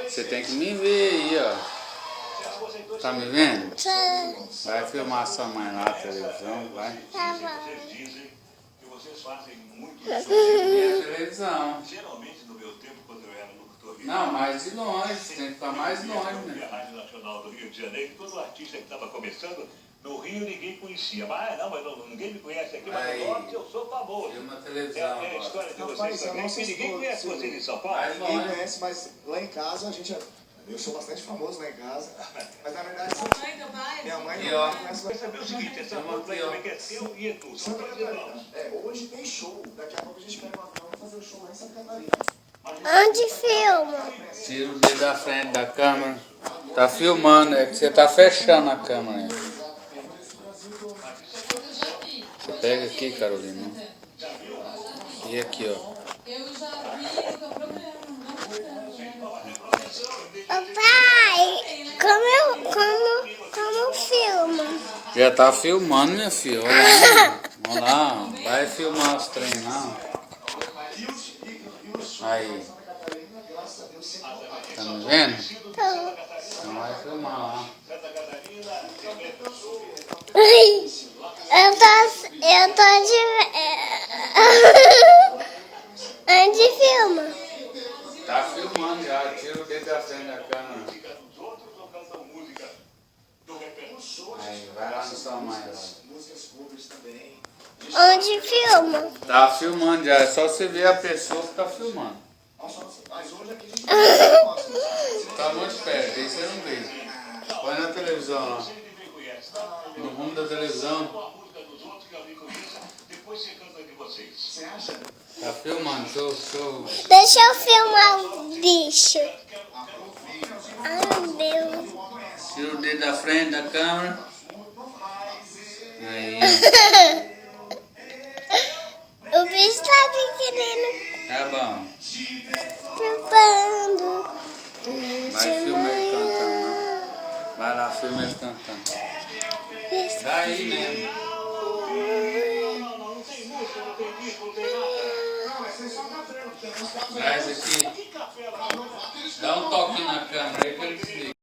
Você tem que me ver aí, ó. Tá me vendo? Vai filmar sua mãe lá na televisão, vai. Tá bom. Televisão. Geralmente no meu tempo, quando eu era locutor... Não, mais de longe, tem que ficar mais longe, né? A Rádio Nacional do Rio de Janeiro, todo artista que estava começando, no Rio ninguém conhecia. Mas ninguém me conhece aqui, mas no norte eu sou famoso. Filma a televisão. É a história de Rapaz, vocês é a também, nossa que ninguém história, conhece sim. vocês em São Paulo. Mais Ninguém longe. conhece, mas lá em casa a gente... Eu sou bastante famoso lá em casa. Mas na verdade, minha mãe Aqui, não ó. conhece. Quer saber o seguinte, essa dupla aí como é que é seu e Edu, são Santa dois irmãos. Catarina. Hoje tem show. Daqui a pouco a gente pega uma avião e fazer o show lá em Santa Catarina. Onde filma? Tira o dedo da frente da câmera. Tá filmando, é que você tá fechando a câmera aí. Você pega aqui, Carolina. E aqui, ó. Eu já vi o teu programa, Ô pai, como filma? Já tá filmando, minha filha. Olha lá. Vamos lá. Vai filmar os trem lá. Aí. Tá me vendo? Então vai filmar lá. Eu tô de... Onde filma? Tá filmando já. Tira o dedo da frente da câmera. Aí, vai lá no sua mãe. Músicas covers também. Onde filma? Tá filmando já. É só você ver a pessoa que tá filmando. Nossa, mas hoje aqui a gente Tá muito perto, aí você não vê. Põe na televisão lá. No rumo da televisão. Você acha? Tá filmando, show. Deixa eu filmar o bicho. Ai, meu Deus. Tira o dedo da frente da câmera. Aí. O bicho tá pequenino. Tá bom. Chupando. Vai filmar ele cantando. Né? Vai lá, filma ele cantando. Daí mesmo. Traz aqui. Dá um toque na